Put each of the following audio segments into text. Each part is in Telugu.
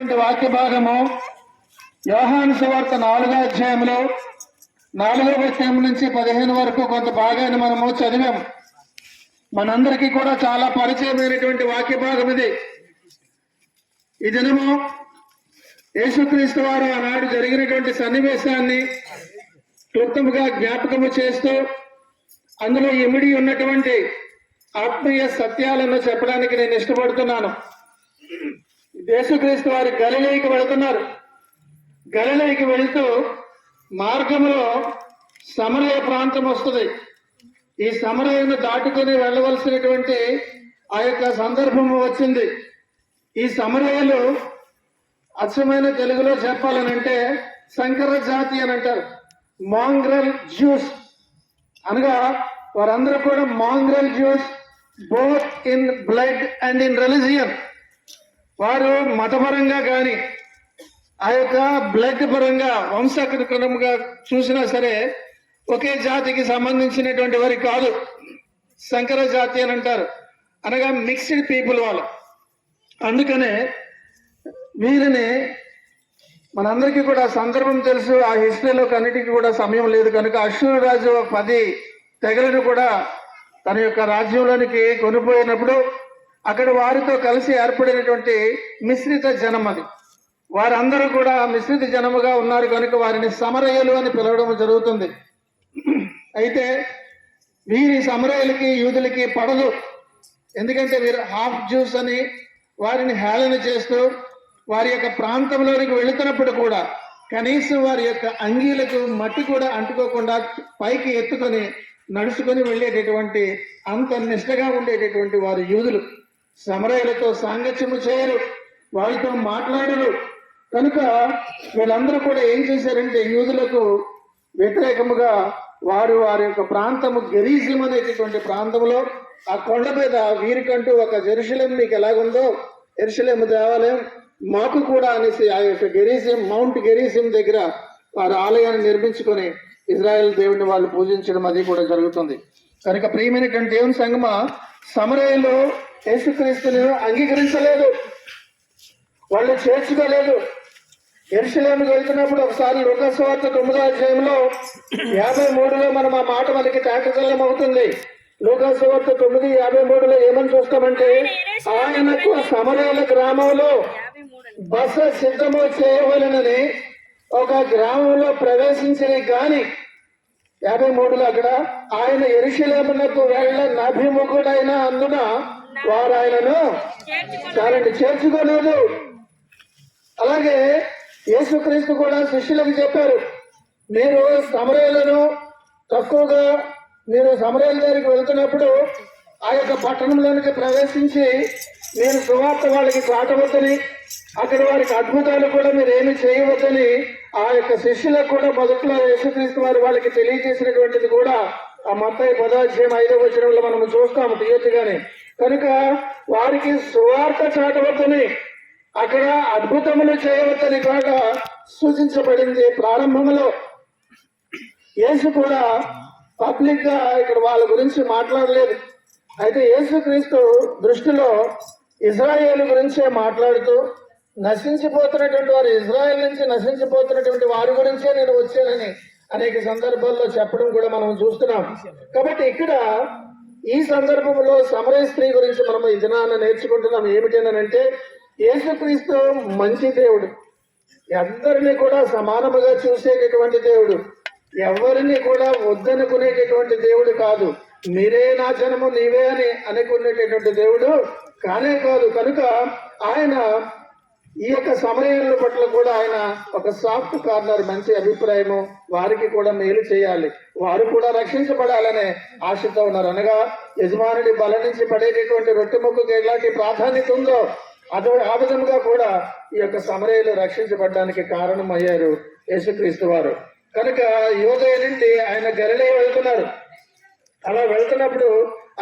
వాక్య భాగము యోహాను సువార్త 4వ అధ్యాయంలో 4వ వచనం నుంచి 15 వరకు కొంత భాగాన్ని మనము చదివాము. మనందరికీ కూడా చాలా పరిచయమైనటువంటి వాక్య భాగం ఇది. ఈ దినము యేసుక్రీస్తు వారు ఆనాడు జరిగినటువంటి సన్నివేశాన్ని క్లుప్తముగా జ్ఞాపకము చేస్తూ అందులో ఇమిడి ఉన్నటువంటి ఆత్మీయ సత్యాలను చెప్పడానికి నేను ఇష్టపడుతున్నాను. యేసుక్రీస్తు వారు గలిలయకి వెళుతున్నారు. గలిలయకి వెళుతూ మార్గంలో సమరయ ప్రాంతం వస్తుంది. ఈ సమరయను దాటుకొని వెళ్ళవలసినటువంటి ఆ యొక్క సందర్భము వచ్చింది. ఈ సమరయలు అచ్చమైన తెలుగులో చెప్పాలనంటే సంకర జాతి అని అంటారు. మాంగ్రల్ జ్యూస్ అనగా వారందరూ కూడా mongrel Jews both in blood and in religion. వారు మతపరంగా కానీ ఆ యొక్క బ్లడ్ పరంగా వంశకృతంగా చూసినా సరే ఒకే జాతికి సంబంధించినటువంటి వారి కాదు. సంకర జాతి అని అంటారు, అనగా మిక్స్డ్ పీపుల్ వాళ్ళు. అందుకనే వీరిని మనందరికీ కూడా సందర్భం తెలుసు. ఆ హిస్టరీలో అన్నిటికీ కూడా సమయం లేదు కనుక అశ్షూరు రాజు 10 తెగలను కూడా తన యొక్క రాజ్యంలోనికి కొనిపోయినప్పుడు అక్కడ వారితో కలిసి ఏర్పడినటువంటి మిశ్రిత జనం అది. వారందరూ కూడా మిశ్రిత జనముగా ఉన్నారు కనుక వారిని సమరయులు అని పిలవడం జరుగుతుంది. అయితే వీరి సమరయులకి యూదులకి పడదు. ఎందుకంటే వీరు హాఫ్ జ్యూస్ అని వారిని హేళన చేస్తూ వారి యొక్క ప్రాంతంలోనికి వెళుతున్నప్పుడు కూడా కనీసం వారి యొక్క అంగీలకు మట్టి కూడా అంటుకోకుండా పైకి ఎత్తుకొని నడుచుకొని వెళ్ళేటటువంటి అంత నిష్టగా ఉండేటటువంటి వారు యూదులు. సమరయులతో సాంగత్యము చేయరు, వాళ్ళతో మాట్లాడరు. కనుక వీళ్ళందరూ కూడా ఏం చేశారంటే యూదులకు వ్యతిరేకముగా వారి యొక్క ప్రాంతము గెరీజిం అనేటటువంటి ప్రాంతంలో ఆ కొండ మీద వీరికంటూ ఒక జెరూసలేం మీకు ఎలాగుందో యెరూషలేము దేవాలయం మాకు కూడా అనేసి ఆ యొక్క గెరీజిం మౌంట్ గెరీజిం దగ్గర వారి ఆలయాన్ని నిర్మించుకొని ఇజ్రాయెల్ దేవుడిని వాళ్ళు పూజించడం అది కూడా జరుగుతుంది. కనుక ప్రియమైనటువంటి దేవుని సంగమ, సమరయులు యేసుక్రీస్తుని అంగీకరించలేదు, వాళ్ళు చేర్చుకోలేదు. యెరూషలేముకి వెళ్తున్నప్పుడు ఒకసారి లూకా సువార్త 9వ అధ్యాయంలో 53లో మనం ఆ మాట మనకి తాకకల్లం అవుతుంది. లూకా సువార్త 9:53లో ఏమని చూస్తామంటే, ఆయనకు సమరయుల గ్రామంలో బస సిద్ధము చేయవలనని ఒక గ్రామంలో ప్రవేశించిన గాని 53లో అక్కడ ఆయన యెరూషలేమునకు వెళ్ళనభిముఖుడైన అందున వారు ఆయనను చేర్చుకోలేదు. అలాగే యేసుక్రీస్తు కూడా శిష్యులకు చెప్పారు, మీరు సమరయులను తక్కువగా మీరు సమరయుల దగ్గరికి వెళ్తున్నప్పుడు ఆ యొక్క పట్టణంలోనికి ప్రవేశించి మీరు సువార్త వాళ్ళకి చాటవద్దని, అక్కడ వారికి అద్భుతాలు కూడా మీరు ఏమి చేయవద్దని ఆ యొక్క శిష్యులకు కూడా మొదట్లో యేసుక్రీస్తు వారు వాళ్ళకి తెలియజేసినటువంటిది కూడా ఆ మత్తయి 10వ అధ్యాయం 5వ వచనంలో మనం చూస్తాము తీయట్టుగానే. కనుక వారికి సువార్త చాటవద్దని, అక్కడ అద్భుతములు చేయవద్దని కూడా సూచించబడింది ప్రారంభంలో. యేసు కూడా పబ్లిక్ గా ఇక్కడ వాళ్ళ గురించి మాట్లాడలేదు. అయితే యేసుక్రీస్తు దృష్టిలో ఇజ్రాయేల్ గురించే మాట్లాడుతూ నశించిపోతున్నటువంటి వారు, ఇజ్రాయెల్ నుంచి నశించిపోతున్నటువంటి వారి గురించే నేను వచ్చానని అనేక సందర్భాల్లో చెప్పడం కూడా మనం చూస్తున్నాం. కాబట్టి ఇక్కడ ఈ సందర్భంలో సమరయ స్త్రీ గురించి మనం ఈ దినాన్ని నేర్చుకుంటున్నాం. ఏమిటనంటే యేసుక్రీస్తు మంచి దేవుడు, అందరినీ కూడా సమానముగా చూసేటటువంటి దేవుడు, ఎవరిని కూడా వద్దనుకునేటటువంటి దేవుడు కాదు. మీరే నా జనము నీవే అని అనుకునేటటువంటి దేవుడు కానే కాదు. కనుక ఆయన ఈ యొక్క సమరయుల పట్ల కూడా ఆయన ఒక సాఫ్ట్ కార్నర్, మంచి అభిప్రాయము, వారికి కూడా మేలు చేయాలి, వారు కూడా రక్షించబడాలనే ఆశతో ఉన్నారు. అనగా యజమానుడి బల నుంచి పడేటటువంటి రొట్టె ముక్కకు ఎలాంటి ప్రాధాన్యత ఉందో ఆ విధంగా కూడా ఈ యొక్క సమరయులు రక్షించబడడానికి కారణం అయ్యారు యేసుక్రీస్తు వారు. కనుక యోదయ నుండి ఆయన గలిలయ వెళ్తున్నారు. అలా వెళ్తున్నప్పుడు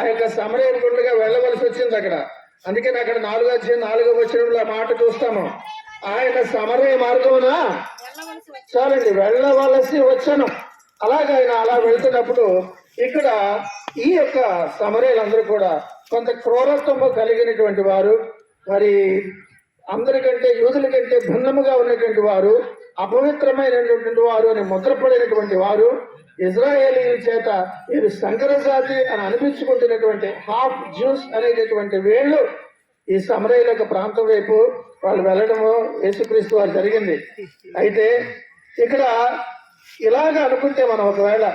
ఆ యొక్క సమరయ గుండగా వెళ్ళవలసి వచ్చింది అక్కడ. అందుకని అక్కడ 4వ అధ్యాయం 4వ వచనంలో ఆ మాట చూస్తాము. ఆయన సమరయ మార్గమున వెళ్ళవలసి వచ్చాను. అలాగే ఆయన అలా వెళ్తున్నప్పుడు ఇక్కడ ఈ యొక్క సమరయులందరూ కూడా కొంత క్రూరత్వము కలిగినటువంటి వారు, మరి అందరికంటే యూదుల కంటే భిన్నముగా ఉన్నటువంటి వారు, అపవిత్రమైనటువంటి వారు అని ముద్రపడినటువంటి వారు, ఇజ్రాయేలీల చేత వీరు సంకర జాతి అని అనిపించుకుంటున్నటువంటి హాఫ్ జ్యూస్ అనేటటువంటి వీళ్ళు ఈ సమరయుల యొక్క ప్రాంతం వైపు వాళ్ళు వెళ్ళడము యేసుక్రీస్తు వారు జరిగింది. అయితే ఇక్కడ ఇలాగ అనుకుంటే మనం ఒకవేళ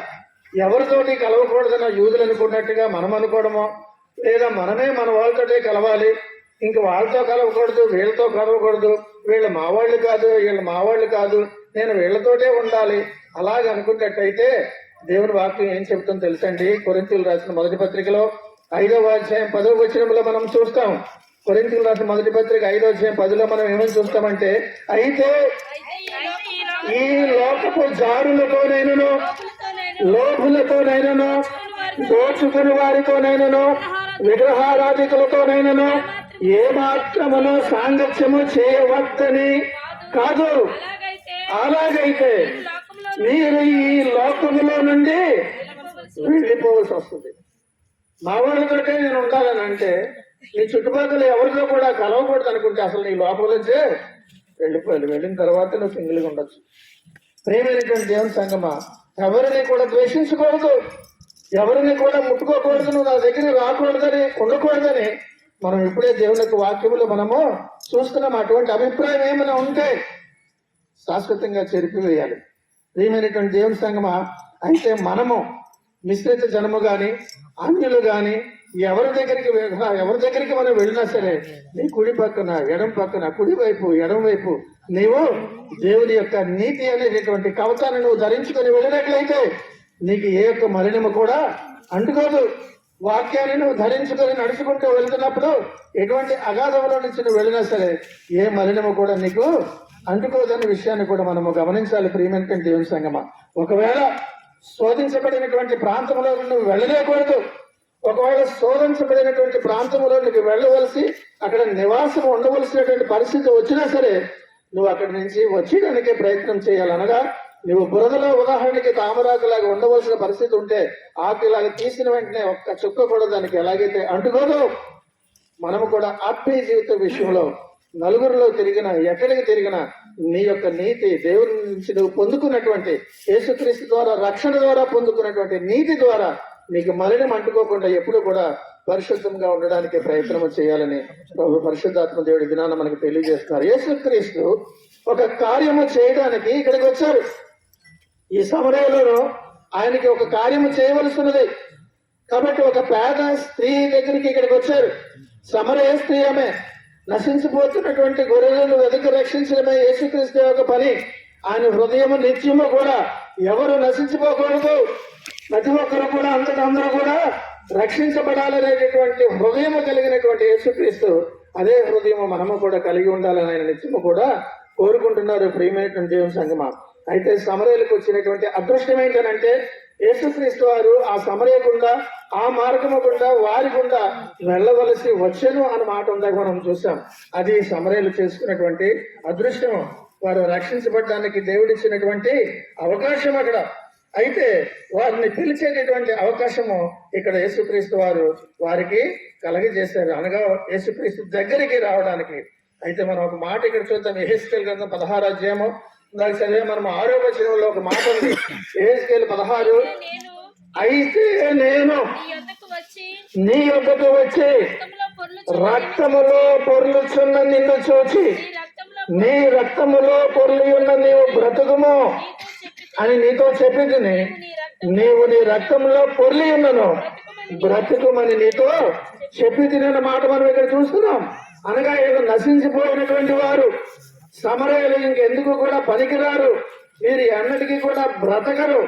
ఎవరితోటి కలవకూడదన్న యూదులు అనుకున్నట్టుగా మనం అనుకోవడమో, లేదా మనమే మన వాళ్ళతోటే కలవాలి, ఇంక వాళ్ళతో కలవకూడదు, వీళ్ళతో కలవకూడదు, వీళ్ళు మా వాళ్ళు కాదు, వీళ్ళు మా వాళ్ళు కాదు, నేను వీళ్ళతోటే ఉండాలి, అలాగ అనుకున్నట్టయితే దేవుని వాక్యం ఏం చెబుతుందో తెలుసండి. కొరింథీయులకు రాసిన మొదటి పత్రికలో 5వ అధ్యాయం 10వ వచనంలో మనం చూస్తాం. కొరింథీయులకు రాసిన మొదటి పత్రిక 5వ అధ్యాయం 10లో మనం ఏమని చూస్తామంటే, అయితే ఈ లోకపు జారులతోనైనను, లోభులతోనైనను, దోచుకుని వారితోనైనను, విగ్రహారాధికులతోనైనను ఏ మాత్రమును సాంగత్యము చేయవద్దని కాదు. అలాగైతే మీరు ఈ లోకములో నుండి వెళ్ళిపోవలసి వస్తుంది. మా వాళ్ళతోటే నేను ఉండాలని అంటే నీ చుట్టుపక్కల ఎవరితో కూడా కలవకూడదు అనుకుంటే అసలు నీ లోపల నుంచే వెళ్ళిపోయాలి. వెళ్ళిన తర్వాత నువ్వు సింగిల్గా ఉండొచ్చు. ప్రేమైనటువంటి దేవుని సంగమా, ఎవరిని కూడా ద్వేషించకూడదు, ఎవరిని కూడా ముట్టుకోకూడదు, నువ్వు నా దగ్గర రాకూడదని ఉండకూడదని మనం ఇప్పుడే దేవుని యొక్క వాక్యములు మనము చూస్తున్నాం. అటువంటి అభిప్రాయం ఏమైనా ఉంటే శాశ్వతంగా చెరిపివేయాలి. ప్రియమైనటువంటి దేవుని సంగమా, అయితే మనము మిశ్రిత జనము గాని అన్యులు గాని ఎవరి దగ్గరికి మనం వెళ్ళినా సరే నీ కుడి పక్కన ఎడం పక్కన, కుడివైపు ఎడం వైపు నీవు దేవుని యొక్క నీతి అనేటటువంటి కవచాన్ని నువ్వు ధరించుకొని వెళ్ళినట్లయితే నీకు ఏ యొక్క మలినము కూడా అంటుకోదు. వాక్యాన్ని నువ్వు ధరించుకొని నడుచుకుంటూ వెళ్తున్నప్పుడు ఎటువంటి అగాధంలో నుంచి నువ్వు వెళ్ళినా సరే ఏ మలినము కూడా నీకు అంటుకోదన్న విషయాన్ని కూడా మనము గమనించాలి. ప్రియమైనటువంటి దేవుని సంగమా, ఒకవేళ శోధించబడినటువంటి ప్రాంతంలో నువ్వు వెళ్ళలేకూడదు. ఒకవేళ శోధించబడినటువంటి ప్రాంతంలో నీకు వెళ్ళవలసి అక్కడ నివాసం ఉండవలసినటువంటి పరిస్థితి వచ్చినా సరే నువ్వు అక్కడి నుంచి వచ్చేదానికే ప్రయత్నం చేయాలి. అనగా నువ్వు బురదలో ఉదాహరణకి తామరాకులాగా ఉండవలసిన పరిస్థితి ఉంటే ఆకులాగా తీసిన వెంటనే ఒక్క చుక్క కూడా దానికి ఎలాగైతే అంటుకోదు, మనము కూడా ఆత్మీయ జీవిత విషయంలో నలుగురిలో తిరిగినా ఎక్కడికి తిరిగినా నీ యొక్క నీతి దేవుని నుంచి నువ్వు పొందుకున్నటువంటి యేసుక్రీస్తు ద్వారా రక్షణ ద్వారా పొందుకున్నటువంటి నీతి ద్వారా నీకు మలినం అంటుకోకుండా ఎప్పుడు కూడా పరిశుద్ధంగా ఉండడానికి ప్రయత్నం చేయాలని పరిశుద్ధాత్మ దేవుడి దినాన మనకు తెలియజేస్తున్నారు. యేసుక్రీస్తు ఒక కార్యము చేయడానికి ఇక్కడికి వచ్చారు. ఈ సమరయంలో ఆయనకి ఒక కార్యము చేయవలసి ఉన్నది కాబట్టి ఒక పేద స్త్రీ దగ్గరికి ఇక్కడికి వచ్చారు. సమరయ స్త్రీ ఆమె నశించిపోతున్నటువంటి గొర్రెలను వెతికి రక్షించడమే యేసుక్రీస్తు యొక్క పని. ఆయన హృదయము నిత్యము కూడా ఎవరు నశించిపోకూడదు, ప్రతి ఒక్కరు కూడా అందరూ కూడా రక్షించబడాలనేటటువంటి హృదయము కలిగినటువంటి యేసుక్రీస్తు అదే హృదయము మనము కూడా కలిగి ఉండాలని ఆయన నిత్యము కూడా కోరుకుంటున్నారు. ప్రియమైనటువంటి దేవుని సంగమా, అయితే సమరయులకు వచ్చినటువంటి అదృష్టం ఏంటంటే యేసుక్రీస్తు వారు ఆ సమరయ గుండా ఆ మార్గము గుండా వారి గుండా వెళ్ళవలసి వచ్చెను అన్న మాట ఉందాక మనం చూసాం. అది సమరయులు చేసుకున్నటువంటి అదృష్టము, వారు రక్షించబడడానికి దేవుడిచ్చినటువంటి అవకాశం అక్కడ. అయితే వారిని పిలిచేటటువంటి అవకాశము ఇక్కడ యేసుక్రీస్తు వారు వారికి కలగజేశారు, అనగా యేసుక్రీస్తు దగ్గరికి రావడానికి. అయితే మనం ఒక మాట ఇక్కడ చూద్దాం. యెహెజ్కేలు గ్రంథం 16వ అధ్యాయము దానికి చదివే మనం 6వ వచనంలో ఒక మాట ఉంది. యెహెజ్కేలు 16, అయితే నేను నీ యొద్దకు వచ్చి రక్తములో పొర్లుచున్న నిన్ను చూచి నీ రక్తములో పొర్లి ఉన్న నీవు బ్రతుకుము అని నీతో చెప్పితిని. నీవు నీ రక్తంలో పొర్లి ఉన్నను బ్రతుకుమని నీతో చెప్పితిని అన్న మాట మనం ఇక్కడ చూస్తున్నాం. అనగా ఏదో నశించిపోయినటువంటి వారు సమరయులు ఇంకెందుకు కూడా పనికిరారు, వీరు ఎన్నటికీ కూడా బ్రతకరు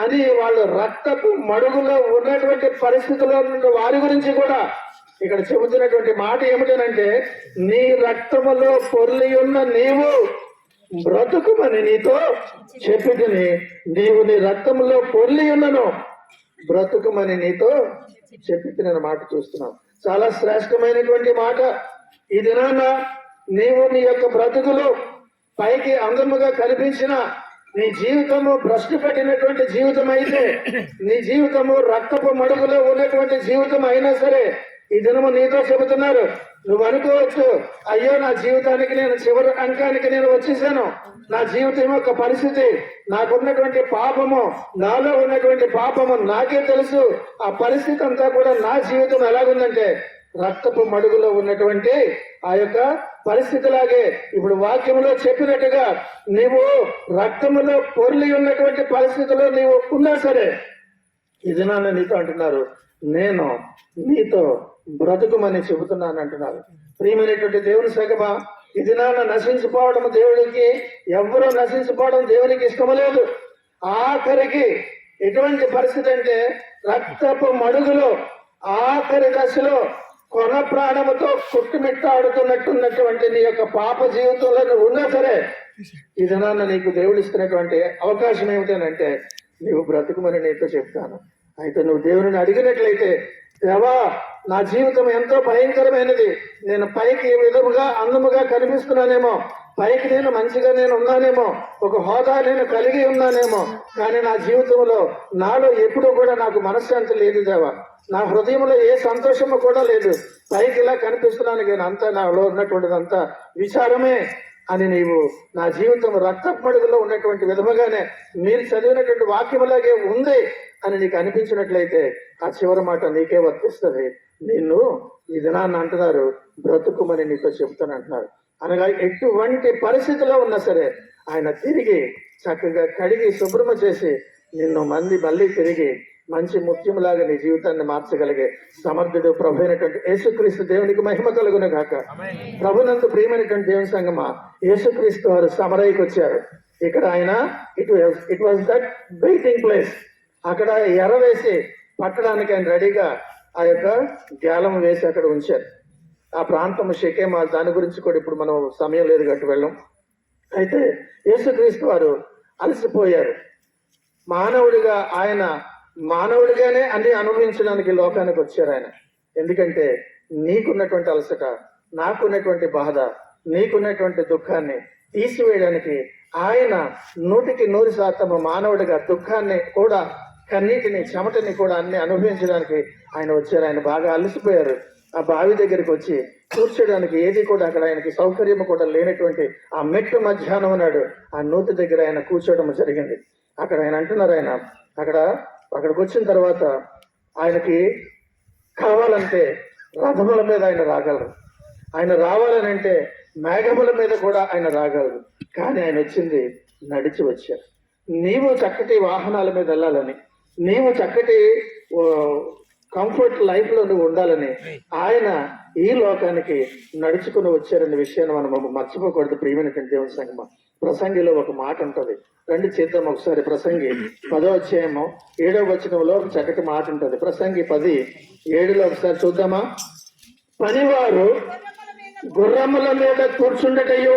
అని వాళ్ళు రక్తపు మడుగులో ఉన్నటువంటి పరిస్థితుల్లో ఉన్న వారి గురించి కూడా ఇక్కడ చెబుతున్నటువంటి మాట ఏమిటనంటే, నీ రక్తములో పొర్లి ఉన్న నీవు బ్రతుకుమని నీతో చెప్పితిని. నీవు నీ రక్తంలో పొర్లి ఉన్నను బ్రతుకుమని నీతో చెప్పితిని అన్న మాట చూస్తున్నాం. చాలా శ్రేష్టమైనటువంటి మాట. ఈ దినాన నీవు నీ యొక్క బ్రతుకులు పైకి అందముగా కనిపించిన నీ జీవితము భ్రష్టు పెట్టినటువంటి జీవితం అయితే, నీ జీవితము రక్తపు మడుగులో ఉన్నటువంటి జీవితం అయినా సరే ఈ దినము నీతో చెబుతున్నారు. నువ్వు అనుకోవచ్చు, అయ్యో నా జీవితానికి నేను చివరి అంకానికి నేను వచ్చేసాను, నా జీవితం యొక్క పరిస్థితి, నాకున్నటువంటి పాపము, నాలో ఉన్నటువంటి పాపము నాకే తెలుసు, ఆ పరిస్థితి అంతా కూడా నా జీవితం ఎలాగుందంటే రక్తపు మడుగులో ఉన్నటువంటి ఆ యొక్క పరిస్థితిలాగే ఇప్పుడు వాక్యంలో చెప్పినట్టుగా నీవు రక్తములో పొర్లి ఉన్నటువంటి పరిస్థితిలో నీవు ఉన్నా సరే ఈ దినాన్ని నీతో అంటున్నారు, నేను నీతో బ్రతుకుమని చెబుతున్నాను అంటున్నారు. ప్రియమైనటువంటి దేవుని సంగమా, ఈ దినాన నశించిపోవడం దేవుడికి, ఎవరూ నశించిపోవడం దేవునికి ఇష్టం లేదు. ఆఖరికి ఎటువంటి పరిస్థితి అంటే రక్తపు మడుగులో ఆఖరి దశలో కొన ప్రాణముతో కొట్టుమిట్టాడుతున్నట్టున్నటువంటి నీ యొక్క పాప జీవితంలో నువ్వు ఉన్నా సరే ఈ దినాన్న నీకు దేవుడు ఇస్తున్నటువంటి అవకాశం ఏమిటనంటే నీవు బ్రతుకుమని నీతో చెప్తాను. అయితే నువ్వు దేవుని అడిగినట్లయితే, దేవా నా జీవితం ఎంతో భయంకరమైనది, నేను పైకి ఈ విధముగా అందముగా కనిపిస్తున్నానేమో, పైకి నేను మంచిగా నేను ఉన్నానేమో, ఒక హోదా నేను కలిగి ఉన్నానేమో, కానీ నా జీవితంలో నాలో ఎప్పుడూ కూడా నాకు మనశ్శాంతి లేదు దేవా, నా హృదయంలో ఏ సంతోషము కూడా లేదు, పైకి ఇలా కనిపిస్తున్నాను కానీ అంతా నాలో ఉన్నటువంటిది అంతా విచారమే అని నీవు నా జీవితం రక్తమడుగులో ఉన్నటువంటి విధముగానే మీరు చదివినటువంటి వాక్యములాగే ఉంది అని నీకు అనిపించినట్లయితే ఆ చివరి మాట నీకే వర్తిస్తుంది. నిన్ను ఈ దినాన్ని అంటున్నారు బ్రతుకుమని నీతో చెప్తాను అంటున్నారు. అనగా ఎటువంటి పరిస్థితిలో ఉన్నా సరే ఆయన తిరిగి చక్కగా కడిగి శుభ్రమ చేసి నిన్ను మళ్ళీ తిరిగి మంచి ముత్యంలాగా నీ జీవితాన్ని మార్చగలిగే సమర్థుడు ప్రభు అయినటువంటి యేసుక్రీస్తు దేవునికి మహిమ కలుగును గాక. ప్రభునందు ప్రియమైనటువంటి దేవుని సంగమా, యేసుక్రీస్తు వారు సమరయ్యకి వచ్చారు. ఇక్కడ ఆయన it was that waiting place, అక్కడ ఎర వేసి పట్టడానికి ఆయన రెడీగా ఆ యొక్క గ్యాలం వేసి అక్కడ ఉంచారు. ఆ ప్రాంతం షెకెమా, దాని గురించి కూడా ఇప్పుడు మనం సమయం లేదు గట్టి వెళ్ళం. అయితే యేసుక్రీస్తు వారు అలసిపోయారు. మానవుడిగా ఆయన మానవుడిగానే అన్ని అనుభవించడానికి లోకానికి వచ్చారు ఆయన. ఎందుకంటే నీకున్నటువంటి అలసట, నాకున్నటువంటి బాధ, నీకున్నటువంటి దుఃఖాన్ని తీసివేయడానికి ఆయన 100% మానవుడిగా దుఃఖాన్ని కూడా, కన్నీటిని, చెమటని కూడా అన్ని అనుభవించడానికి ఆయన వచ్చారు. ఆయన బాగా అలసిపోయారు. ఆ బావి దగ్గరికి వచ్చి కూర్చోడానికి ఏది కూడా అక్కడ ఆయనకి సౌకర్యం కూడా లేనటువంటి ఆ మెట్టు మధ్యాహ్నం ఉన్నాడు, ఆ నూతి దగ్గర ఆయన కూర్చోవడం జరిగింది. అక్కడ ఆయన అంటున్నారు, ఆయన అక్కడికి వచ్చిన తర్వాత ఆయనకి కావాలంటే రథముల మీద ఆయన రాగలరు, ఆయన రావాలనంటే మేఘముల మీద కూడా ఆయన రాగలరు, కానీ ఆయన వచ్చింది నడిచి వచ్చారు. నీవు చక్కటి వాహనాల మీద వెళ్ళాలని, నీవు చక్కటి కంఫర్ట్ లైఫ్ లో నువ్వు ఉండాలని ఆయన ఈ లోకానికి నడుచుకుని వచ్చారనే విషయాన్ని మనం మర్చిపోకూడదు. ప్రియమైనటువంటి దేవుని సంగమా, ప్రసంగిలో ఒక మాట ఉంటది, రండి చేద్దాం ఒకసారి. ప్రసంగి 10వ అధ్యాయము 7వ వచనంలో ఒక చక్కటి మాట ఉంటది. ప్రసంగి 10:7 ఒకసారి చూద్దామా. పనివారు గుర్రముల మీద కూర్చుండటయో,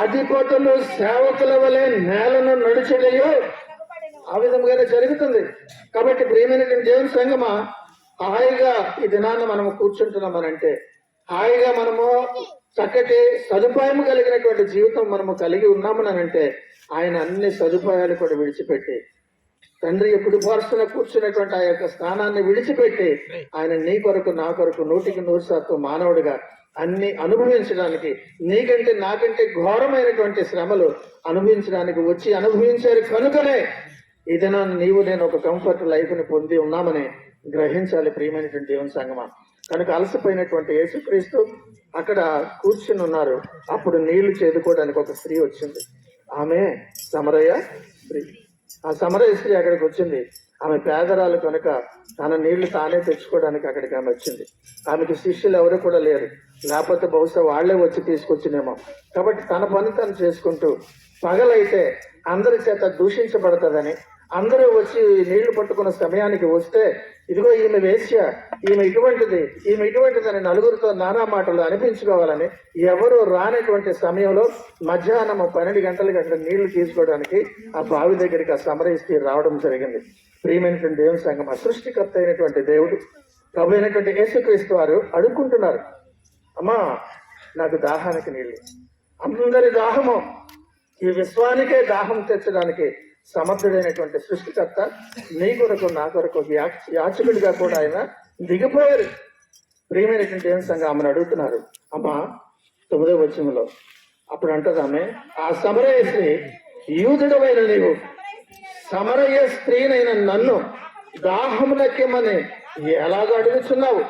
అధిపతులు సేవకుల వలె నేలను నడుచుటయో ఆ విధంగానే జరుగుతుంది. కాబట్టి ప్రియమైనటువంటి దేవుని సంగమా, హాయిగా ఈ దినాన్ని మనము కూర్చుంటున్నామనంటే, హాయిగా మనము చక్కటి సదుపాయం కలిగినటువంటి జీవితం మనము కలిగి ఉన్నామనంటే ఆయన అన్ని సదుపాయాలు కూడా విడిచిపెట్టి, తండ్రి ఎప్పుడు పార్స్తున్న కూర్చున్నటువంటి ఆ యొక్క స్థానాన్ని విడిచిపెట్టి ఆయన నీ కొరకు నా కొరకు 100% మానవుడిగా అన్ని అనుభవించడానికి, నీకంటే నాకంటే ఘోరమైనటువంటి శ్రమలు అనుభవించడానికి వచ్చి అనుభవించారు. కనుకనే ఈ దినాన్ని నీవు నేను ఒక కంఫర్ట్ లైఫ్ ని పొంది ఉన్నామని గ్రహించాలి. ప్రియమైనటువంటి దేవుని సంగమా, కనుక అలసిపోయినటువంటి యేసుక్రీస్తు అక్కడ కూర్చుని ఉన్నారు. అప్పుడు నీళ్లు చేదుకోవడానికి ఒక స్త్రీ వచ్చింది. ఆమె సమరయ స్త్రీ. ఆ సమరయ స్త్రీ అక్కడికి వచ్చింది. ఆమె పేదరాలు కనుక తన నీళ్లు తానే తెచ్చుకోవడానికి అక్కడికి ఆమె వచ్చింది. ఆమెకు శిష్యులు ఎవరు కూడా లేరు, లేకపోతే బహుశా వాళ్లే వచ్చి తీసుకొచ్చినేమో. కాబట్టి తన పని తను చేసుకుంటూ, పగలైతే అందరి చేత దూషించబడతాదని, అందరూ వచ్చి నీళ్లు పట్టుకున్న సమయానికి వస్తే ఇదిగో ఈమె వేశ్య, ఈమె ఇటువంటిది అని నలుగురితో నానా మాటలు అనిపించుకోవాలని ఎవరు రానటువంటి సమయంలో మధ్యాహ్నం 12 గంటలకి అక్కడ నీళ్లు తీసుకోవడానికి ఆ బావి దగ్గరికి ఆ సమరయ స్త్రీ రావడం జరిగింది. ప్రియమైనటువంటి దేవుని సంగమా, సృష్టికర్త అయినటువంటి దేవుడు ప్రభు అయినటువంటి యేసుక్రీస్తు వారు అడుక్కుంటున్నారు, అమ్మా నాకు దాహానికి నీళ్లు. అందరి దాహము, ఈ విశ్వానికే దాహం తెచ్చడానికి సమర్థుడైనటువంటి సృష్టికర్త నీ కొరకు నా కొరకు యాచకుడిగా కూడా ఆయన దిగిపోయారు. ప్రియమైనటువంటి దేవుని సంఘం ఆమెను అడుగుతున్నారు. అమ్మ 9వ వచనంలో అప్పుడు అంటది ఆమె, ఆ సమరయ స్త్రీ, యూదుడమైన నీవు సమరయ స్త్రీనైన నన్ను దాహమునకేమని ఎలాగ అడుగుతున్నావు?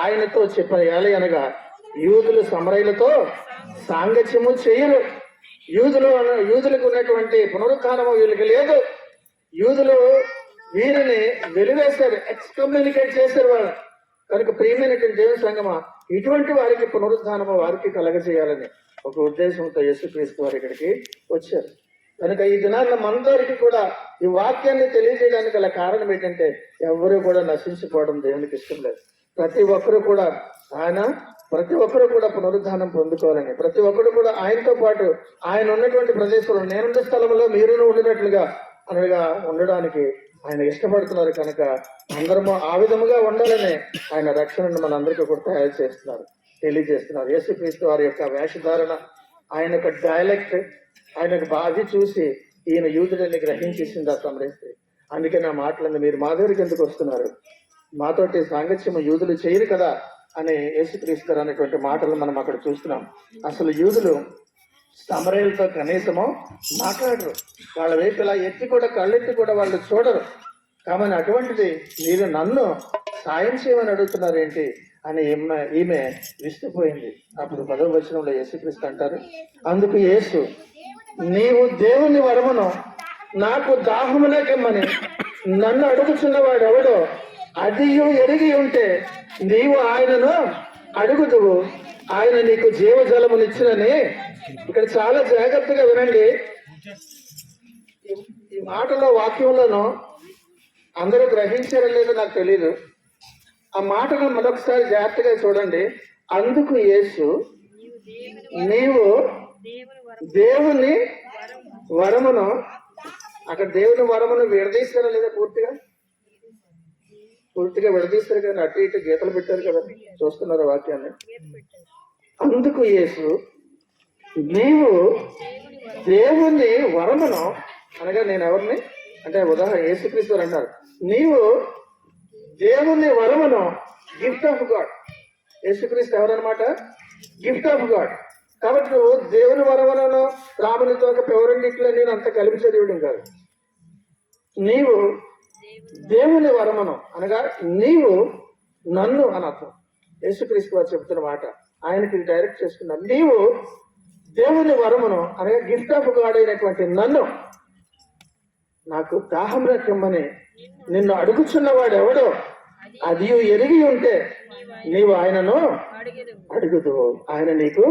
ఆయనతో చెప్పిన అనగా యూదులు సమరయులతో సాంగత్యము చేయరు. యూదులకు ఉన్నటువంటి పునరుత్థానము వీళ్ళకి లేదు. యూదులు వీరిని వెలివేశారు, ఎక్స్కమ్యూనికేట్ చేశారు వాళ్ళు. కనుక ప్రియమైనటువంటి దేవుని సంగమా, ఇటువంటి వారికి పునరుద్ధానము వారికి కలగజేయాలని ఒక ఉద్దేశంతో యేసుక్రీస్తు వారు ఇక్కడికి వచ్చారు. కనుక ఈ దినాన్న మనందరికీ కూడా ఈ వాక్యాన్ని తెలియజేయడానికి గల కారణం ఏంటంటే, ఎవరు కూడా నశించిపోవడం దేవునికి ఇష్టం లేదు. ప్రతి ఒక్కరు కూడా పునరుద్ధానం పొందుకోవాలని, ప్రతి ఒక్కరు కూడా ఆయనతో పాటు ఆయన ఉన్నటువంటి ప్రదేశంలో, నేనున్న స్థలంలో మీరును ఉండినట్లుగా అనగా ఉండడానికి ఆయన ఇష్టపడుతున్నారు. కనుక అందరము ఆ విధముగా ఉండాలని ఆయన రక్షణను మనందరికీ కూడా తయారు చేస్తున్నారు, తెలియజేస్తున్నారు. యేసుక్రీస్తు వారి యొక్క వేషధారణ, ఆయన యొక్క డైలెక్ట్, ఆయన యొక్క బాధి చూసి ఈయన యూదుడిని గ్రహించేసింది ఆ సమరయ స్త్రీ. అందుకే నా మాటలందు మీరు మా దగ్గరికి ఎందుకు వస్తున్నారు, మాతోటి సాంగత్యము యూదులు చేయరు కదా అని యేసుక్రీస్తు గారు అనేటువంటి మాటలు మనం అక్కడ చూస్తున్నాం. అసలు యూదులు సమరయులతో కనీసము మాట్లాడరు, వాళ్ళ వైపు ఇలా ఎత్తి కూడా కళ్ళెత్తి కూడా వాళ్ళు చూడరు. కాబట్టి అటువంటిది మీరు నన్ను సాయం చేయమని అడుగుతున్నారు ఏంటి అని ఈమె విస్తుపోయింది. అప్పుడు 10వ వచనంలో యేసుక్రీస్తు అంటారు, అందుకు యేసు, నీవు దేవుని వరమును నాకు దాహమునకెమ్మని నన్ను అడుగుచున్నవాడు ఎవడో అదియు ఎరిగి ఉంటే నీవు ఆయనను అడుగుదువు, ఆయన నీకు జీవజలమునిచ్చినని. ఇక్కడ చాలా జాగ్రత్తగా వినండి. ఈ మాటలో వాక్యంలోనూ అందరూ గ్రహించారో లేదో నాకు తెలియదు. ఆ మాటను మరొకసారి జాగ్రత్తగా చూడండి. అందుకు యేసు, నీవు దేవుని వరమును, అక్కడ దేవుని వరమును విడదీస్తారా లేదా? పూర్తిగా విడదీస్తారు కదా, అటు ఇటు గీతలు పెట్టారు కదా, చూస్తున్నారు వాక్యాన్ని. అందుకు యేసు, నీవు దేవుని వరమును అనగా నేను ఎవరిని అంటే, ఉదాహరణ యేసుక్రీస్తు అన్నారు, నీవు దేవుని వరమును, గిఫ్ట్ ఆఫ్ గాడ్. యేసుక్రీస్తు ఎవరన్నమాట? Gift of God. కాబట్టి నువ్వు దేవుని వరములను రామునితో పెవరండిట్లో నేను అంత కలిపి చదివడం కాదు. నీవు దేవుని వరమును అనగా నీవు నన్ను అని అర్థం. యేసుక్రీస్తు వారు చెబుతున్న మాట ఆయనకి డైరెక్ట్ చేసుకున్నారు. నీవు దేవుని వరమును అనగా గిఫ్ట్ ఆఫ్ గాడ్ అయినటువంటి నన్ను నాకు దాహం రమ్మని నిన్ను అడుగుచున్నవాడు ఎవడో అది ఎరిగి ఉంటే నీవు ఆయనను అడుగుదు, ఆయన నీకు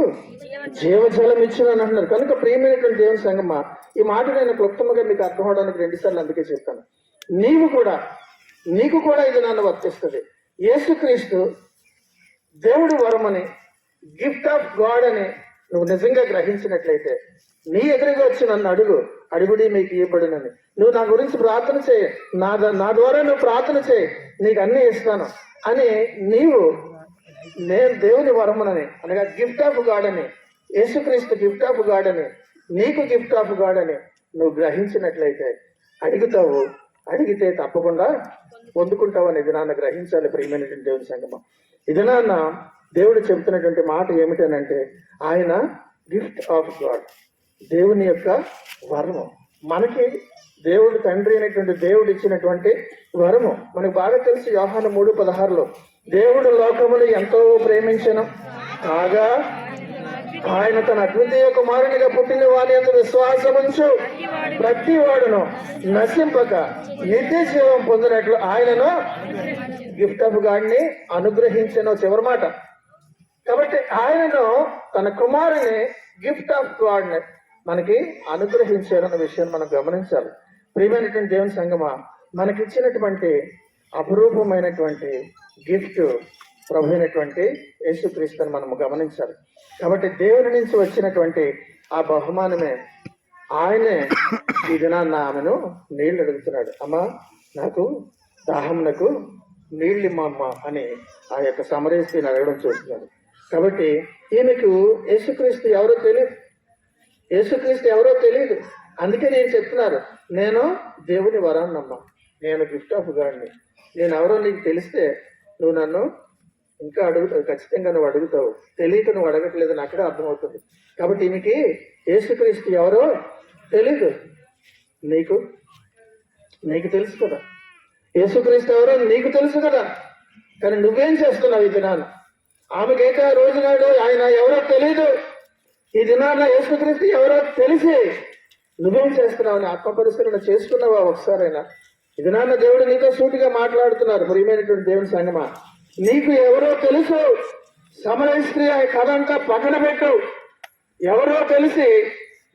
జీవజలం ఇచ్చునని అంటున్నారు. కనుక ప్రియమైనటువంటి దేవుని సంగమా, ఈ మాట నేను క్లుప్తంగా మీకు అర్థం అవడానికి 2 సార్లు అందుకే చెప్తాను. నీకు కూడా ఇది నన్ను వర్తిస్తుంది. యేసుక్రీస్తు దేవుడు వరమని, గిఫ్ట్ ఆఫ్ గాడ్ అని నువ్వు నిజంగా గ్రహించినట్లయితే నీ ఎదురుగా వచ్చి నన్ను అడుగుడి మీకు ఇవ్వబడినని. నువ్వు నా గురించి ప్రార్థన చేయి, నా ద్వారా నువ్వు ప్రార్థన చేయి, నీకు అన్ని ఇస్తాను అని నేను దేవుని వరమునని అనగా గిఫ్ట్ ఆఫ్ గాడ్ అని, యేసుక్రీస్తు గిఫ్ట్ ఆఫ్ గాడ్ అని, నీకు గిఫ్ట్ ఆఫ్ గాడ్ అని నువ్వు గ్రహించినట్లయితే అడుగుతావు, అడిగితే తప్పకుండా పొందుకుంటావు అని ఇది నాన్న గ్రహించాలి. ప్రియమైనటువంటి దేవుని సంగమం, ఇది నాన్న దేవుడు చెబుతున్నటువంటి మాట ఏమిటనంటే, ఆయన గిఫ్ట్ ఆఫ్ గాడ్, దేవుని యొక్క వరము. మనకి దేవుడు తండ్రి అయినటువంటి దేవుడు ఇచ్చినటువంటి వరము మనకు బాగా తెలుసు. యోహాను 3:16 దేవుడు లోకమును ఎంతో ప్రేమించెను కాగా ఆయన తన అద్వితీయ కుమారునిగా పుట్టిన వారి యందు విశ్వాసముంచు ప్రతి వాడును నశింపక నిత్య జీవం పొందినట్లు ఆయనను గిఫ్ట్ ఆఫ్ గాడ్ ని అనుగ్రహించెను. చివరి మాట. కాబట్టి ఆయనను తన కుమారుని గిఫ్ట్ ఆఫ్ గాడ్ ని మనకి అనుగ్రహించారన్న విషయాన్ని మనం గమనించాలి. ప్రియమైనటువంటి దేవుని సంగమా, మనకిచ్చినటువంటి అపురూపమైనటువంటి గిఫ్ట్ ప్రభు అయినటువంటి యేసుక్రీస్తుని మనము గమనించాలి. కాబట్టి దేవుని నుంచి వచ్చినటువంటి ఆ బహుమానమే ఆయనే ఈ దినాన్న ఆమెను నీళ్లు అడుగుతున్నాడు. అమ్మా నాకు దాహమునకు నీళ్ళు ఇమ్మమ్మ అని ఆ యొక్క సమరయ స్త్రీని అడగడం చూస్తున్నాడు. కాబట్టి ఈమెకు యేసుక్రీస్తు ఎవరో తెలియదు. అందుకే నేను చెప్తున్నాను, నేను దేవుని వరాన్నమ్మా, నేను గిఫ్ట్ ఆఫ్ గాడ్ని, నేను ఎవరో నీకు తెలిస్తే నువ్వు నన్ను ఇంకా అడుగుతావు, ఖచ్చితంగా నువ్వు అడుగుతావు. తెలియక నువ్వు అడగట్లేదని అక్కడే అర్థమవుతుంది. కాబట్టి ఈమెకి యేసుక్రీస్తు ఎవరో తెలీదు. నీకు నీకు తెలుసు కదా, యేసుక్రీస్తు ఎవరో నీకు తెలుసు కదా. కానీ నువ్వేం చేస్తున్నావు ఈ దినాన్ని? ఆమెకైతే ఆ రోజు నాడు ఆయన ఎవరో తెలీదు, ఈ దినాన్న యేసుక్రీస్తు ఎవరో తెలిసి నువ్వేం చేస్తున్నావు అని ఆత్మ పరిశీలన చేసుకున్నావా ఒకసారైనా? ఈ దినాన్న దేవుడు నీతో సూటిగా మాట్లాడుతున్నారు. ప్రియమైనటువంటి దేవుని సంగమా, నీకు ఎవరో తెలుసు. సమరయ స్త్రీ ఆ కథ అంతా పక్కన పెట్టు. ఎవరో తెలిసి,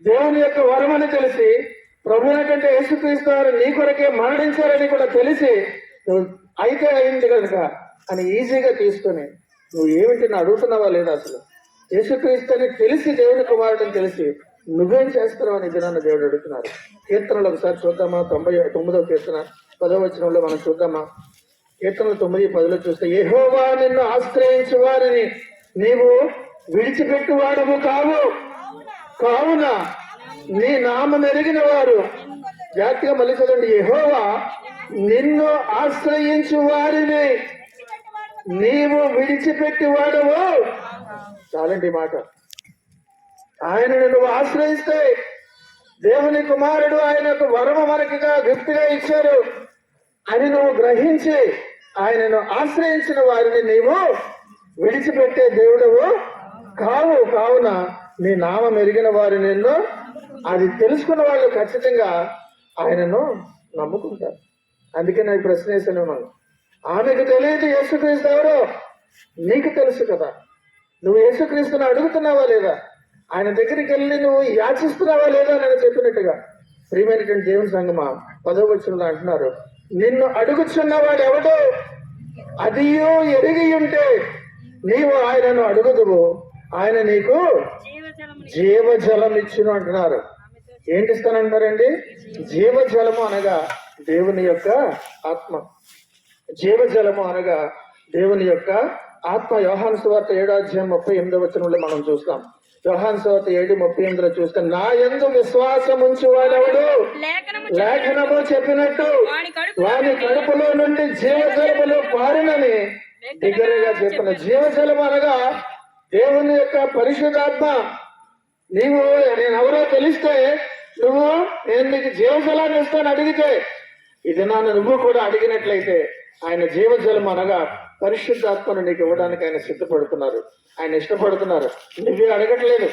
దేవుని యొక్క వరమని తెలిసి, ప్రభు అయినటువంటి యేసుక్రీస్తు వారు నీ కొరకే మరణించారని కూడా తెలిసి, నువ్వు అయితే అయింది కనుక అని ఈజీగా తీసుకొని నువ్వు ఏమిటి అడుగుతున్నావా లేదా? అసలు యేసుక్రీస్తు అని తెలిసి, దేవుని కుమారుడిని తెలిసి నువ్వేం చేస్తున్నావు అని దినాన్న దేవుడు అడుగుతున్నారు. కీర్తనలు ఒకసారి చూద్దామా? 99వ కీర్తన 10వ వచనంలో మనం చూద్దామా? కీర్తనలు 9:10 చూస్తే, యెహోవా నిన్ను ఆశ్రయించు వారిని నీవు విడిచిపెట్టువాడము కావు, కావున నీ నామం ఎరిగిన వారు. జాగ్రత్తగా మళ్ళీ చదవండి. యెహోవా నిన్ను ఆశ్రయించు వారిని నీవు విడిచిపెట్టువాడవు. చాలండి మాట. ఆయనను నువ్వు ఆశ్రయిస్తే, దేవుని కుమారుడు ఆయనకు వరము మనకిగా గిఫ్ట్గా ఇచ్చారు అని నువ్వు గ్రహించి ఆయనను ఆశ్రయించిన వారిని నీవు విడిచిపెట్టే దేవుడవు కావు. కావున నీ నామం ఎరిగిన వారు నిన్ను, అది తెలుసుకున్న వాళ్ళు ఖచ్చితంగా ఆయనను నమ్ముకుంటారు. అందుకే నేను ప్రశ్న వేసాను. మనం ఆమెకు తెలియదు యేసుక్రీస్తు ఎవరో, నీకు తెలుసు కదా. నువ్వు యేసుక్రీస్తుని అడుగుతున్నావా లేదా? ఆయన దగ్గరికి వెళ్ళి నువ్వు యాచిస్తున్నావా లేదా? నేను చెప్పినట్టుగా ప్రియమైనటువంటి దేవుని సంగమా 10వ వచనంలో అంటున్నారు, నిన్ను అడుగుచున్నవాడు ఎవడో అదియో ఎరిగి ఉంటే నీవు ఆయనను అడుగుదువు, ఆయన నీకు జీవజలం ఇచ్చును అంటున్నారు. ఏంటి ఇస్తానంటారండి? జీవజలము అనగా దేవుని యొక్క ఆత్మ. జీవజలము అనగా దేవుని యొక్క ఆత్మ. యోహాను సువార్త 7:38 వచనంలో మనం చూస్తాం. యోహాను సువార్త 7:38 చూస్తే, నా యందు విశ్వాసం ఉంచు వాడెవడు, లేఖనము చెప్పినట్టు వాని కడుపులో నుండి జీవజలములు పారినని దగ్గరగా చెప్పిన. జీవజలం అనగా దేవుని యొక్క పరిశుద్ధాత్మ. నీవు నేనెవరో తెలిస్తే, నేను నీకు జీవజలాన్ని ఇస్తాను అడిగితే, ఇది నన్ను నువ్వు కూడా అడిగినట్లయితే ఆయన జీవజలం అనగా పరిశుద్ధాత్మను నీకు ఇవ్వడానికి ఆయన సిద్ధపడుతున్నారు, ఆయన ఇష్టపడుతున్నారు. నువ్వే అడగట్లేదు.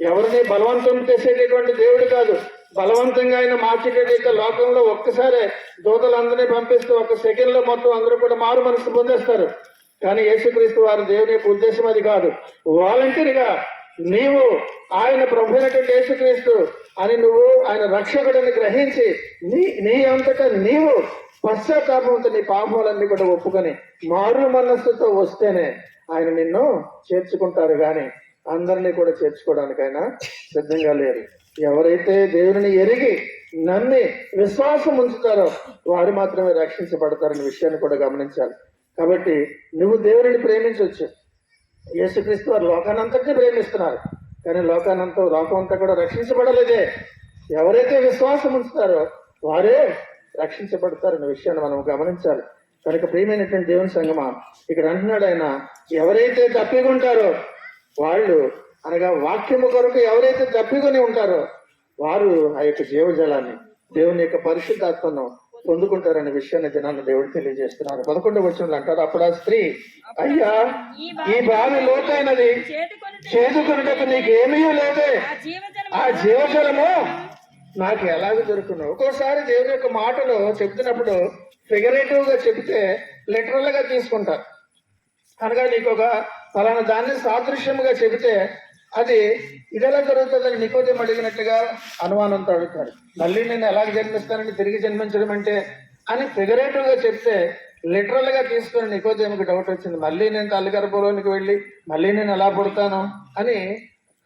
ఎవరిని బలవంతం చేసేటటువంటి దేవుడు కాదు. బలవంతంగా ఆయన మార్చేటైతే లోకంలో ఒక్కసారే దూతలందరినీ పంపిస్తూ 1 సెకండ్ లో మొత్తం అందరూ కూడా మారు మనసు పొందేస్తారు. కానీ యేసుక్రీస్తు వారి దేవుని యొక్క ఉద్దేశం అది కాదు. వాలంటీర్గా నీవు ఆయన ప్రభు అయినటువంటి యేసుక్రీస్తు అని నువ్వు ఆయన రక్షకుడిని గ్రహించి నీ అంతటా నీవు పశ్చాత్తాపంతో నీ పాపాలన్నీ కూడా ఒప్పుకొని మారు మనస్సుతో వస్తేనే ఆయన నిన్ను చేర్చుకుంటారు. కానీ అందరినీ కూడా చేర్చుకోవడానికి ఆయన సిద్ధంగా లేరు. ఎవరైతే దేవుని ఎరిగి నమ్మి విశ్వాసం ఉంచుతారో వారు మాత్రమే రక్షించబడతారనే విషయాన్ని కూడా గమనించాలి. కాబట్టి నువ్వు దేవుని ప్రేమించవచ్చు. యేసుక్రీస్తు వారు లోకానంతటినీ ప్రేమిస్తున్నారు, కానీ లోకం అంతా కూడా రక్షించబడలేదే. ఎవరైతే విశ్వాసం ఉంచుతారో వారే రక్షించబడతారన్న విషయాన్ని మనం గమనించాలి. కనుక ప్రియమైనటువంటి దేవుని సంగమా, ఇక్కడ అంటున్నాడు ఆయన, ఎవరైతే తప్పికొంటారో వాళ్ళు అనగా వాక్యము కొరకు ఎవరైతే తప్పికొని ఉంటారో వారు ఆ యొక్క జీవజలాన్ని, దేవుని యొక్క పరిశుద్ధాత్మను పొందుకుంటారనే విషయాన్ని జనాన్ని దేవుడు తెలియజేస్తున్నారు. 11వ వచనంలో అంటారు, అప్పుడు ఆ స్త్రీ, అయ్యా ఈ బావి లోతైనది, చేదుకొనుటకు నీకేమీ లేదే, ఆ జీవజలము నాకు ఎలాగ దొరుకును. ఒక్కోసారి దేవుని యొక్క మాటలు చెప్తున్నప్పుడు ఫిగరేటివ్ గా చెప్తే లిటరల్ గా తీసుకుంటారు. అనగా నీకు ఒక ఫలానా దాన్ని సాదృశ్యముగా చెబితే అది ఇదెలా జరుగుతుందని నికోదేము అడిగినట్టుగా అనుమానంతో అడుగుతారు. మళ్ళీ నేను ఎలాగ జన్మిస్తానని, తిరిగి జన్మించడం అంటే అని ఫిగరేటివ్ గా చెప్తే లిటరల్ గా తీసుకొని నికోదేముకి డౌట్ వచ్చింది. మళ్ళీ నేను తల్లి గర్భంలోనికి వెళ్ళి మళ్ళీ నేను ఎలా పుడతాను అని.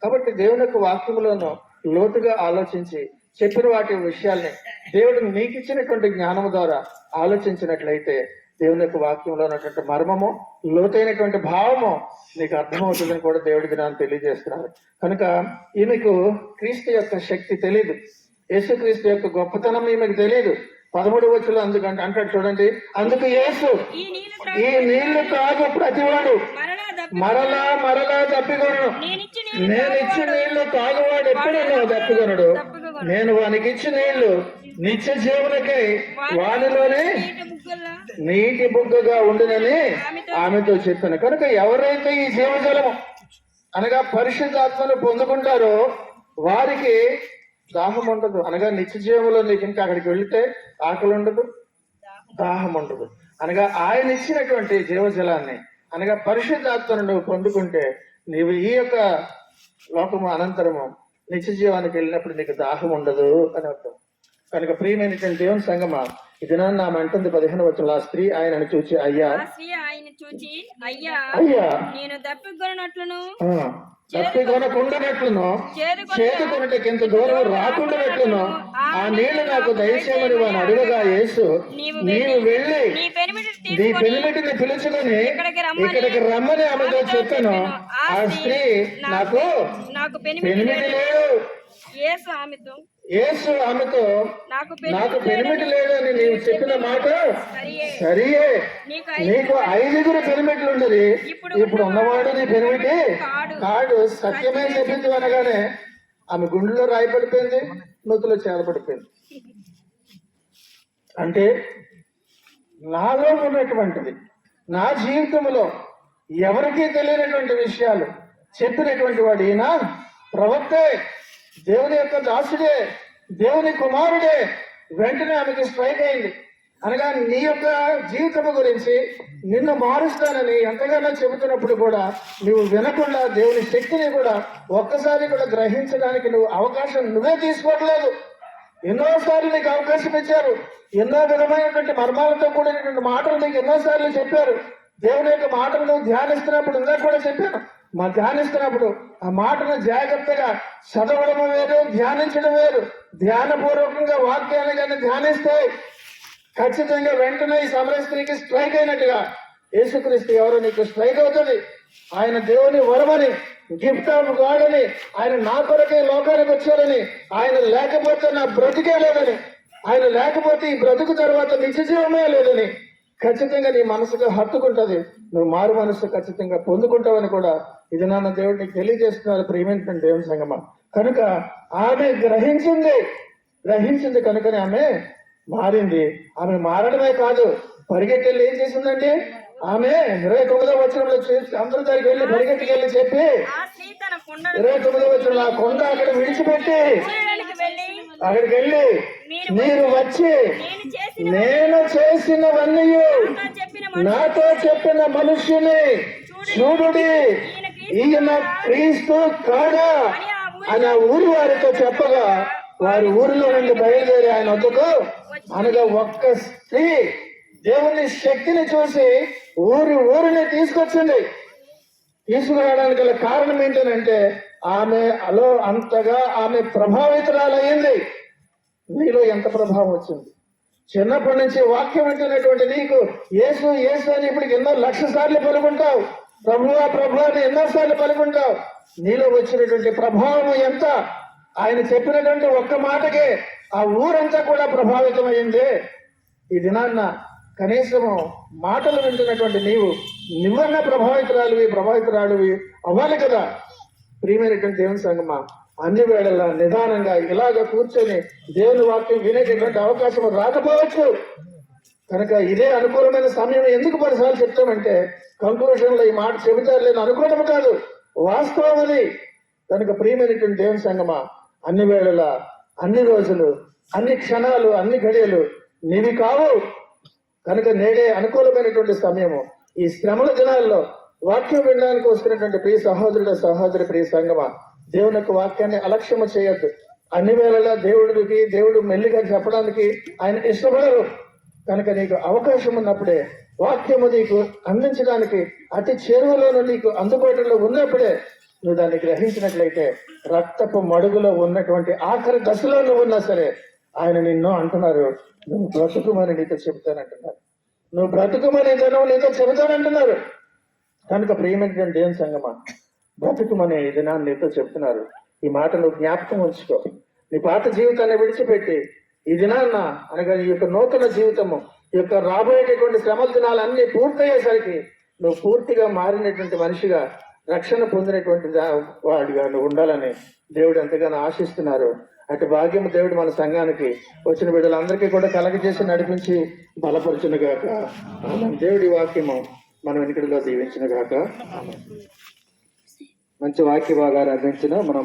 కాబట్టి దేవుని యొక్క వాక్యములోనూ లోతుగా ఆలోచించి చెప్పిన వాటి విషయాల్ని దేవుడు నీకు ఇచ్చినటువంటి జ్ఞానము ద్వారా ఆలోచించినట్లయితే దేవుని యొక్క వాక్యంలో ఉన్నటువంటి మర్మము, లోతైనటువంటి భావము నీకు అర్థమవుతుందని కూడా దేవుడి దినాన్ని తెలియజేస్తున్నారు. కనుక ఈమెకు క్రీస్తు యొక్క శక్తి తెలియదు, యేసుక్రీస్తు యొక్క గొప్పతనం ఈమెకు తెలియదు. 13 వచ్చులు అందుకంటే అంటాడు చూడండి, అందుకు యేసు ఈ నీళ్లు తాగు ప్రతివాడు మరలా తప్పికొనడు, నేనిచ్చి నీళ్లు తాగువాడు ఎప్పుడూ తప్పికొనడు, నేను వానికి ఇచ్చి నీళ్లు నిత్య జీవనకై వానిలోనే నీటి బుగ్గగా ఉండునని ఆమెతో చెప్పాను. కనుక ఎవరైతే ఈ జీవజలము అనగా పరిశుద్ధాత్మను పొందుకుంటారో వారికి దాహం ఉండదు. అనగా నిత్య జీవంలో నీకు ఇంకా అక్కడికి వెళితే ఆకలి ఉండదు, దాహం ఉండదు. అనగా ఆయన ఇచ్చినటువంటి జీవజలాన్ని అనగా పరిశుద్ధాత్మను నువ్వు పొందుకుంటే నీవు ఈ యొక్క లోకము అనంతరము నిత్య జీవానికి వెళ్ళినప్పుడు నీకు దాహం ఉండదు అని అర్థం. కనుక ప్రియమైనటువంటి దేవుని సంగమా, ఇది ఆమె అంటుంది 15 వచ్చిన ఆ స్త్రీ ఆయనను చూచి అయ్యా నేను దప్పికొనట్లును చేతుకొనటకి ఇంత దూరం రాకుండానట్లును ఆ నీళ్లు నాకు దయచేయమని వాడిని అడుగగా యేసు నీవు వెళ్ళి నీ పెనిమిటిని పిలుచుకొని ఇక్కడికి రమ్మని ఆమెతో చెప్పాను. ఆ స్త్రీ నాకు పెనిమిటి లేడు. యేసు ఆమెతో నాకు పెనిమిటి లేదని నీవు చెప్పిన మాట సరియే, నీకు 5 పెనిమిట్లు ఉండదు, ఇప్పుడు ఉన్నవాడు నీ పెనిమిటి కాడు, సత్యమే చెప్పింది అనగానే ఆమె గుండెలో రాయి పడిపోయింది, నూతులో చేరబడిపోయింది. అంటే నాలో ఉన్నటువంటిది నా జీవితంలో ఎవరికీ తెలియనటువంటి విషయాలు చెప్పినటువంటి వాడు ఈయన ప్రవక్తే, దేవుని యొక్క దాసుడే, దేవుని కుమారుడే. వెంటనే ఆమెకి స్ట్రైక్ అయింది. అనగా నీ యొక్క జీవితం గురించి నిన్ను మారుస్తానని ఎంతగానో చెబుతున్నప్పుడు కూడా నువ్వు వినకుండా దేవుని శక్తిని కూడా ఒక్కసారి కూడా గ్రహించడానికి నువ్వు అవకాశం నువ్వే తీసుకోవట్లేదు. ఎన్నోసార్లు నీకు అవకాశం ఇచ్చారు, ఎన్నో విధమైనటువంటి మర్మాలతో కూడినటువంటి మాటలు నీకు ఎన్నోసార్లు చెప్పారు. దేవుని యొక్క మాటలు నువ్వు ధ్యానిస్తున్నప్పుడు ఇందాక కూడా చెప్పాను, ధ్యానిస్తున్నప్పుడు ఆ మాటను జాగ్రత్తగా చదవడం వేరు, ధ్యానించడం వేరు. ధ్యానపూర్వకంగా వాక్యాన్ని కానీ ధ్యానిస్తే ఖచ్చితంగా వెంటనే ఈ సమర స్త్రీకి స్ట్రైక్ అయినట్టుగా యేసుక్రీస్తు ఎవరో నీకు స్ట్రైక్ అవుతుంది. ఆయన దేవుని వరమని, గిఫ్ట్ ఆఫ్ గాడ్ అని, ఆయన నా కొరకే లోకానికి వచ్చారని, ఆయన లేకపోతే నా బ్రతికే లేదని, ఆయన లేకపోతే ఈ బ్రతుకు తర్వాత నిత్య జీవమే లేదని ఖచ్చితంగా నీ మనసుకు హత్తుకుంటది. నువ్వు మారు మనసు ఖచ్చితంగా పొందుకుంటావని కూడా ఇది నాన్న దేవుడు నీకు తెలియజేస్తున్నారు. ప్రియమైనటువంటి దేవుని సంగమా, కనుక ఆమె గ్రహించింది కనుకనే ఆమె మారింది. ఆమె మారడమే కాదు, పరిగెట్టెళ్ళి ఏం చేసిందండి, ఆమె 29వ వచనంలో అందరి దగ్గరికి వెళ్ళి పరిగెట్టుకు వెళ్ళి చెప్పి 29వ వచనంలో ఆ కొండ అక్కడ విడిచిపెట్టి అక్కడికి వెళ్ళి మీరు వచ్చి నేను చేసినవన్నీ నాతో చెప్పిన మనుష్యుని చూడుడి, ఈయన క్రీస్తు కాదా అని ఆ ఊరి వారితో చెప్పగా వారి ఊరిలో నుండి బయలుదేరి ఆయన వద్దకు అనగా ఒక్క స్త్రీ దేవుని శక్తిని చూసి ఊరిని తీసుకొచ్చింది. తీసుకురావడానికి గల కారణం ఏంటంటే ఆమెలో అంతగా ఆమె ప్రభావితురాలయ్యింది. నీలో ఎంత ప్రభావం వచ్చింది? చిన్నప్పటి నుంచి వాక్యం వింటున్నటువంటి నీకు యేసు యేసు అని ఇప్పటికి ఎన్నో 1,00,000 సార్లు పలుకుంటావు, ప్రభువా ప్రభు అని ఎన్నోసార్లు పలుకుంటావు. నీలో వచ్చినటువంటి ప్రభావం ఎంత? ఆయన చెప్పినటువంటి ఒక్క మాటకే ఆ ఊరంతా కూడా ప్రభావితమైంది. ఈ దినాన్న కనీసము మాటలు వింటున్నటువంటి నువ్వన్నా ప్రభావితురాలివి అవ్వాలి కదా. ప్రియమైనటువంటి దేవుని సంగమా, అన్ని వేళలా నిదానంగా ఇలాగ కూర్చొని దేవుని వాక్యం వినేటటువంటి అవకాశం రాకపోవచ్చు. కనుక ఇదే అనుకూలమైన సమయం. ఎందుకు 10 సార్లు చెప్తామంటే కంక్లూషన్ లో ఈ మాట చెబుతారు లేని అనుకోవడం కాదు, వాస్తవం అది. కనుక ప్రియమైనటువంటి దేవుని సంగమా, అన్ని వేళలా, అన్ని రోజులు, అన్ని క్షణాలు, అన్ని గడియలు నీవి కావు. కనుక నేడే అనుకూలమైనటువంటి సమయము. ఈ శ్రమల దినాల్లో వాక్యం వినడానికి వస్తున్నటువంటి ప్రియ సహోదరి ప్రియ సంగమా, దేవుని యొక్క వాక్యాన్ని అలక్ష్యము చేయొద్దు. అన్ని వేళలా దేవుడు మెల్లిగా చెప్పడానికి ఆయన ఇష్టపడరు. కనుక నీకు అవకాశం ఉన్నప్పుడే వాక్యము నీకు అందించడానికి అతి చేరువలోనూ నీకు అందుబాటులో ఉన్నప్పుడే నువ్వు దాన్ని గ్రహించినట్లయితే రక్తపు మడుగులో ఉన్నటువంటి ఆఖరి దశలో నువ్వు ఉన్నా సరే ఆయన నిన్ను అంటున్నారు, నువ్వు బ్రతుకుమని నీతో చెబుతానంటున్నారు, నువ్వు బ్రతుకుమని జనం నీతో చెబుతానంటున్నారు. కనుక ప్రియమైనటువంటి దేవుని సంగమా, బ్రతుకుమని ఈ దినాన్ని నీతో చెప్తున్నారు. ఈ మాట నువ్వు జ్ఞాపకం ఉంచుకో. నీ పాత జీవితాన్ని విడిచిపెట్టి ఈ దినాన్న అనగా ఈ యొక్క నూతన జీవితము ఈ యొక్క రాబోయేటటువంటి శ్రమల దినాలన్నీ పూర్తయ్యేసరికి నువ్వు పూర్తిగా మారినటువంటి మనిషిగా రక్షణ పొందినటువంటి వాడిగా నువ్వు ఉండాలని దేవుడు ఎంతగానో ఆశిస్తున్నారు. అటు భాగ్యము దేవుడు మన సంఘానికి వచ్చిన బిడ్డలందరికీ కూడా కలగజేసి నడిపించి బలపరచును గాక. దేవుడి వాక్యము మనం వెనుకడిలో దీవించును గాక. మంచి వాక్య భాగాలు అందించిన మనం